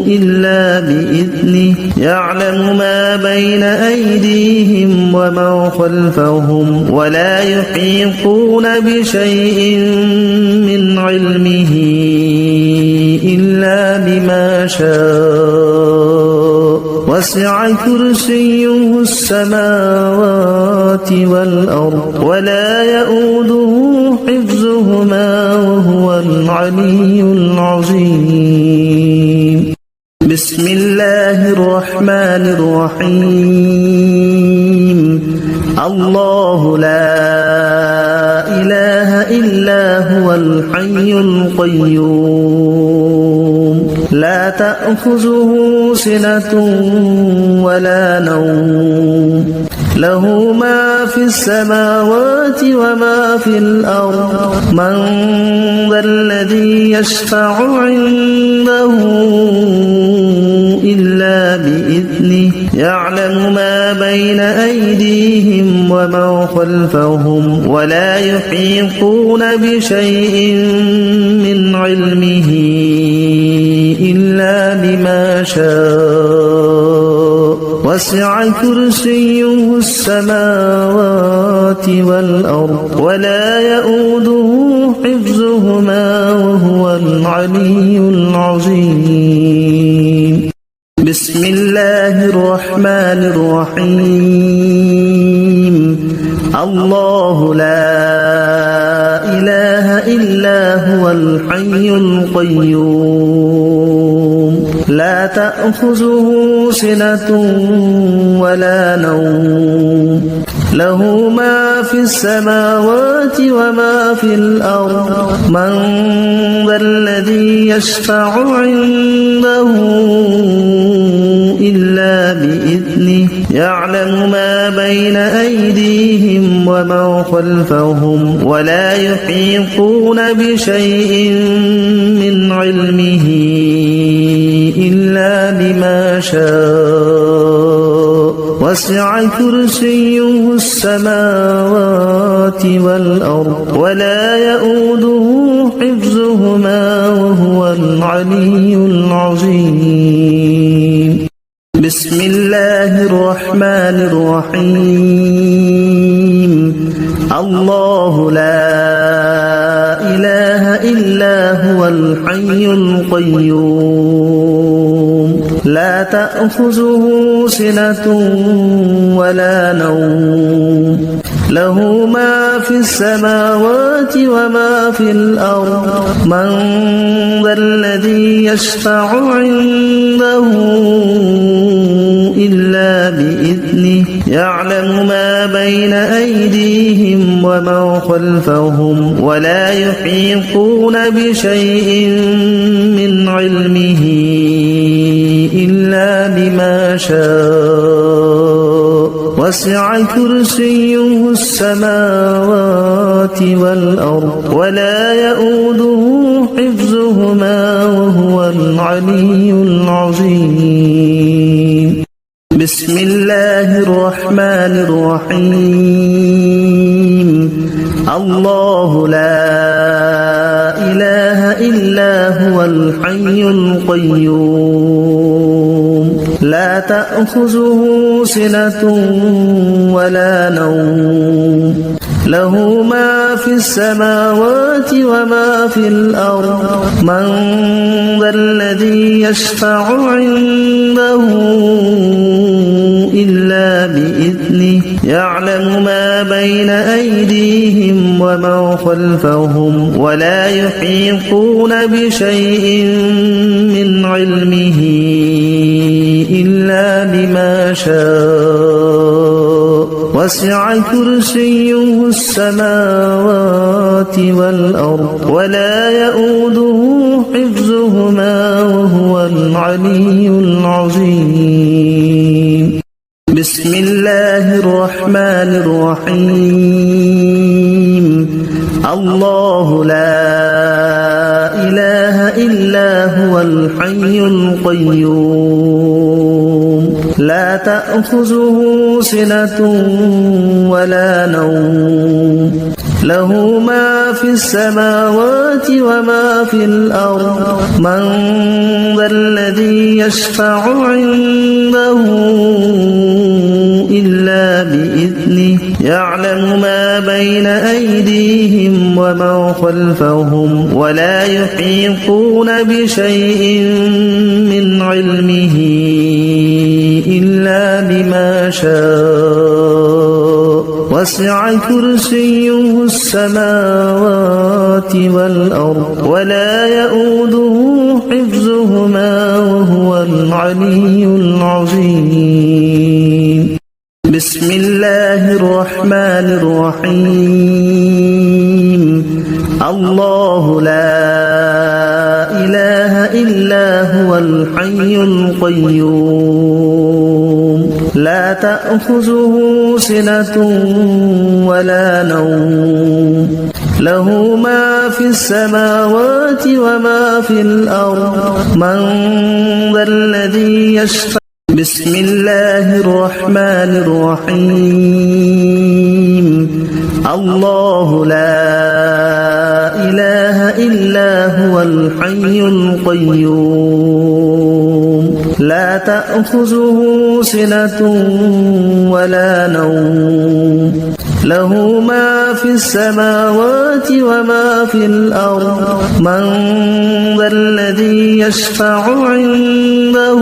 إلا بإذنه يعلم ما بين أيديهم وما خلفهم ولا يحيطون بشيء من علمه إلا بما شاء وسع كرسيه السماوات والأرض ولا يؤوده حفظهما وهو العلي العظيم. بسم الله الرحمن الرحيم. الله لا إله إلا هو الحي القيوم لا تأخذه سنة ولا نوم له ما في السماوات وما في الأرض من ذا الذي يشفع عنده إلا بإذنه يعلم ما بين أيديهم وما خلفهم ولا يحيطون بشيء من علمه إلا بما شاء وسع كرسيه السماوات والأرض ولا يؤوده حفظهما وهو العلي العظيم. بسم الله الرحمن الرحيم. الله لا إله إلا هو الحي القيوم لا تأخذه سنة ولا نوم له ما في السماوات وما في الأرض من ذا الذي يشفع عنده إلا بإذنه يعلم ما بين أيديهم وما خلفهم ولا يحيطون بشيء من علمه إلا بما شاء وسع كرسيه السماوات والأرض ولا يؤوده حفظهما وهو العلي العظيم. بسم الله الرحمن الرحيم. الله لا إله إلا هو الحي القيوم لا تأخذه سنة ولا نوم له ما في السماوات وما في الأرض من ذا الذي يشفع عنده إلا بإذنه يعلم ما بين أيديهم وما خلفهم ولا يحيطون بشيء من علمه إلا بما شاء وسع كرسيه السماوات والأرض ولا يؤوده حفظهما وهو العلي العظيم. بسم الله الرحمن الرحيم. الله لا إله إلا هو الحي القيوم لا تأخذه سنة ولا نوم له ما في السماوات وما في الأرض من ذا الذي يشفع عنده إلا بإذنه يعلم ما بين أيديهم وما خلفهم ولا يحيطون بشيء من علمه إلا بما شاء وسع كرسيه السماوات والأرض ولا يؤوده حفظهما وهو العلي العظيم. بسم الله الرحمن الرحيم. الله لا إله إلا هو الحي القيوم لا تأخذه سنة ولا نوم له ما في السماوات وما في الأرض من ذا الذي يشفع عنده إلا بإذنه يعلم ما بين أيديهم وما خلفهم ولا يحيطون بشيء من علمه إلا بما شاء وسع كرسيه السماوات والأرض ولا يؤوده حفظهما وهو العلي العظيم. بسم الله الرحمن الرحيم. الله لا إله إلا هو الحي القيوم لا تأخذه سنة ولا نوم له ما في السماوات وما في الأرض من ذا الذي يشفع. بسم الله الرحمن الرحيم. الله لا إله إلا هو الحي القيوم لا تأخذه سنة ولا نوم له ما في السماوات وما في الأرض من ذا الذي يشفع عنده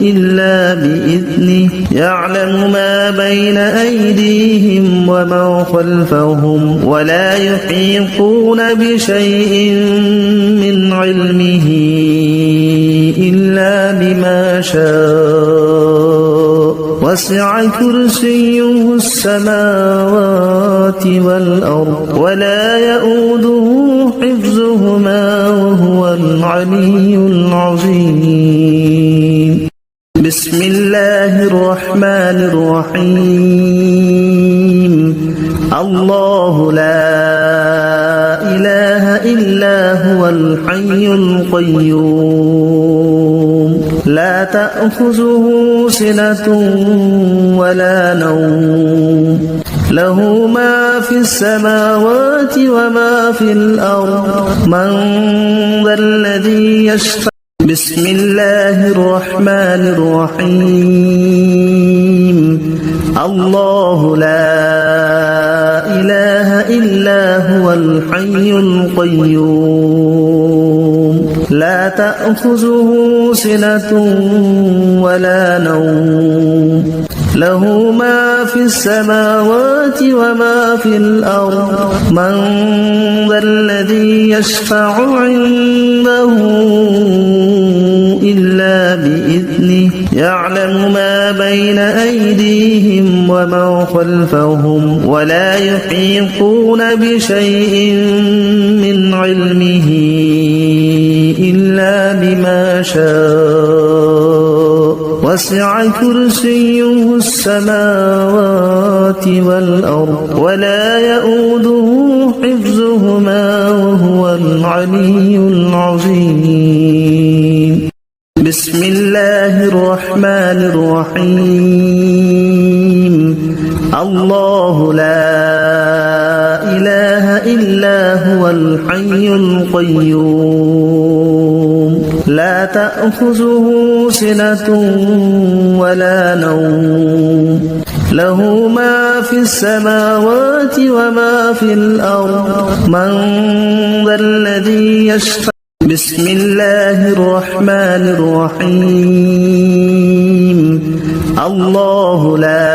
إلا بإذنه يعلم ما بين أيديهم وما خلفهم ولا يحيطون بشيء من علمه إلا بما شاء وسع كرسيه السماوات والأرض ولا يؤوده حفظهما وهو العلي العظيم. بسم الله الرحمن الرحيم. الله لا إله إلا هو الحي القيوم لا تأخذه سنة ولا نوم له ما في السماوات وما في الأرض من ذا الذي يشفع. بسم الله الرحمن الرحيم. الله لا إله إلا هو الحي القيوم لا تأخذه سنة ولا نوم له ما في السماوات وما في الأرض من ذا الذي يشفع عنده إلا بإذنه يعلم ما بين أيديهم وما خلفهم ولا يحيطون بشيء من علمه إلا بما شاء وسع كرسيه السماوات والأرض ولا يؤوده حفظهما وهو العلي العظيم. بسم الله الرحمن الرحيم. الله لا إله إلا هو الحي القيوم لا تأخذه سنة ولا نوم له ما في السماوات وما في الأرض من ذا الذي يشفع. بسم الله الرحمن الرحيم. الله لا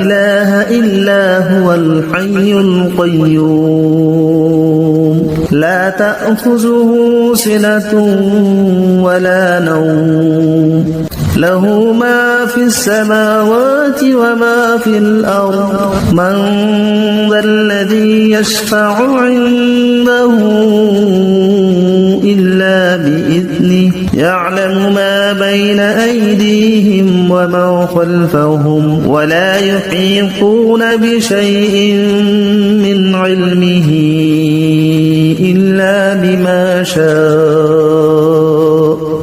إله إلا هو الحي القيوم لا تأخذه سنة ولا نوم له ما في السماوات وما في الأرض من ذا الذي يشفع عنده إلا بإذنه يعلم ما بين أيديهم وما خلفهم ولا يحيطون بشيء من علمه إلا بما شاء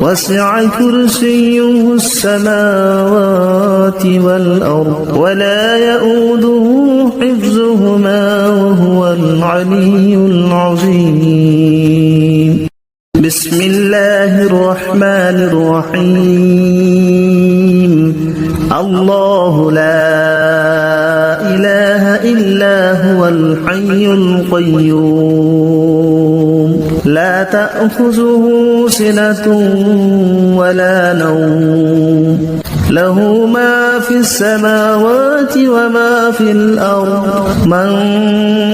وسع كرسيه السماوات والأرض ولا يؤوده حفظهما وهو العلي العظيم بسم الله الرحمن الرحيم الله لا إله إلا هو الحي القيوم لا تأخذه سنة ولا نوم له ما في السماوات وما في الأرض من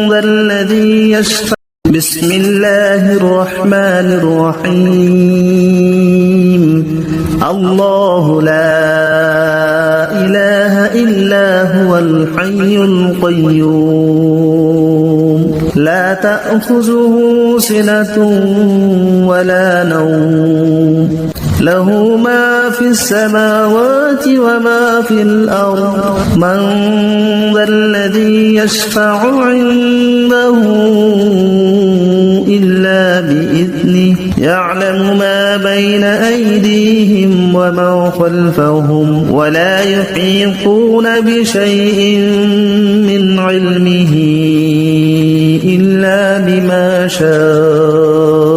ذا الذي يشفع بسم الله الرحمن الرحيم الله لا إله إلا هو الحي القيوم لا تأخذه سنة ولا نوم له ما في السماوات وما في الأرض من ذا الذي يشفع عنده إلا بإذنه يعلم ما بين أيديهم وما خلفهم ولا يحيطون بشيء من علمه إلا بما شاء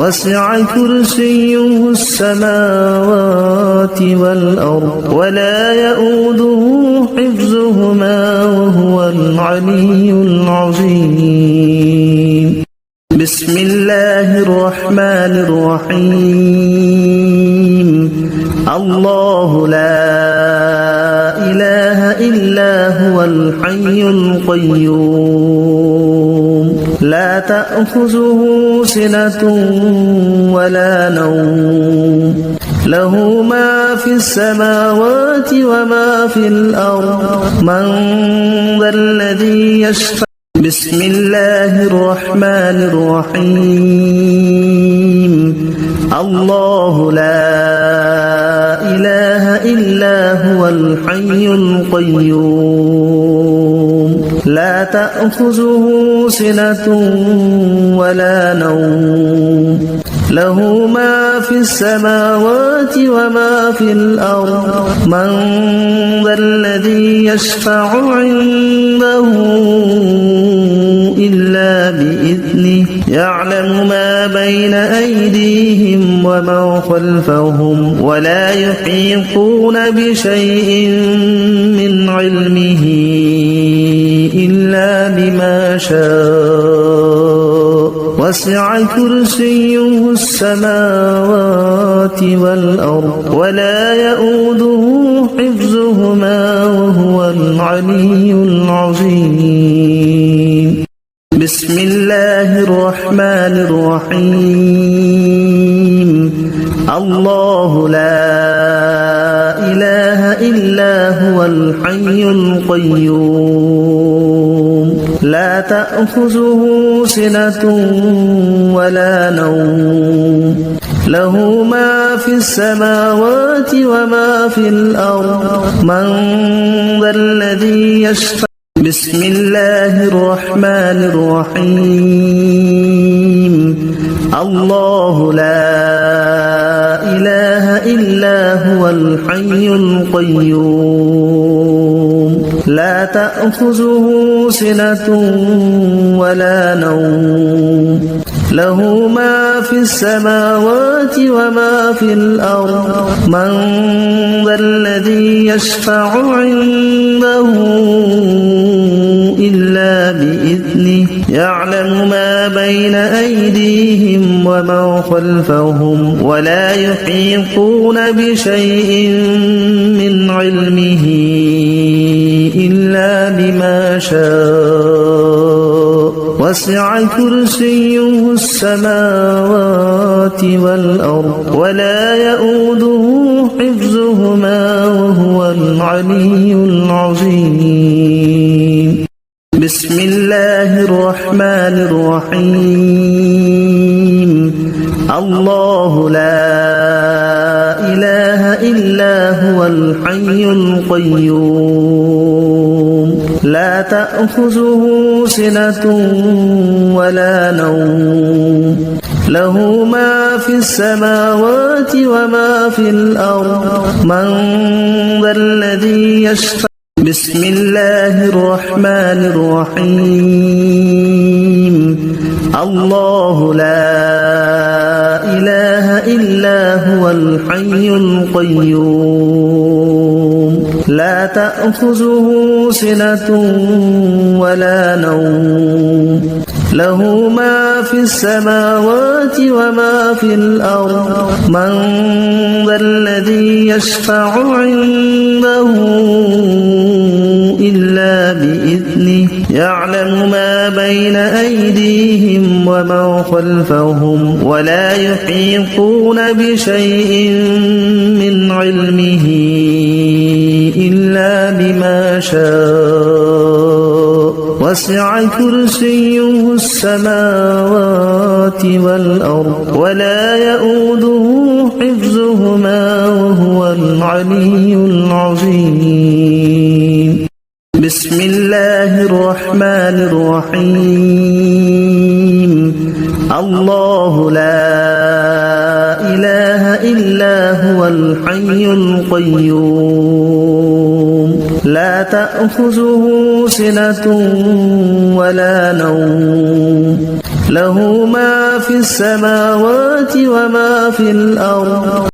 وسع كرسيه السماوات والأرض ولا يؤوده حفظهما وهو العلي العظيم بسم الله الرحمن الرحيم الله لا إله إلا هو الحي القيوم لا تأخذه سنة ولا نوم له ما في السماوات وما في الأرض من ذا الذي يشفع بسم الله الرحمن الرحيم الله لا إله إلا هو الحي القيوم لا تأخذه سنة ولا نوم له ما في السماوات وما في الأرض من ذا الذي يشفع عنده إلا بإذنه يعلم ما بين أيديهم وما خلفهم ولا يحيطون بشيء من علمه إلا بما شاء وسع كرسيه السماوات والأرض ولا يؤوده حفظهما وهو العلي العظيم بسم الله الرحمن الرحيم الله لا إله إلا هو الحي القيوم لا تأخذه سنة ولا نوم له ما في السماوات وما في الأرض من ذا الذي يشفع بسم الله الرحمن الرحيم الله لا إله إلا هو الحي القيوم لا تأخذه سنة ولا نوم له ما في السماوات وما في الأرض من ذا الذي يشفع عنده إلا بإذنه يعلم ما بين أيديهم وما خلفهم ولا يحيطون بشيء من علمه إلا بما شاء وسع كرسيه السماوات والأرض ولا يؤوده حفظهما وهو العلي العظيم بسم الله الرحمن الرحيم الله لا إله إلا هو الحي القيوم لا تأخذه سنة ولا نوم له ما في السماوات وما في الأرض من ذا الذي يشفع بسم الله الرحمن الرحيم الله لا إله إلا هو الحي القيوم لا تأخذه سنة ولا نوم له ما في السماوات وما في الأرض من ذا الذي يشفع عنده إلا بإذنه يعلم ما بين أيديهم وما خلفهم ولا يحيطون بشيء من علمه إلا بما شاء وسع كرسيه السماوات والأرض ولا يؤوده حفظهما وهو العلي العظيم بسم الله الرحمن الرحيم الله لا إله إلا هو الحي القيوم لا تأخذه سنة ولا نوم له ما في السماوات وما في الأرض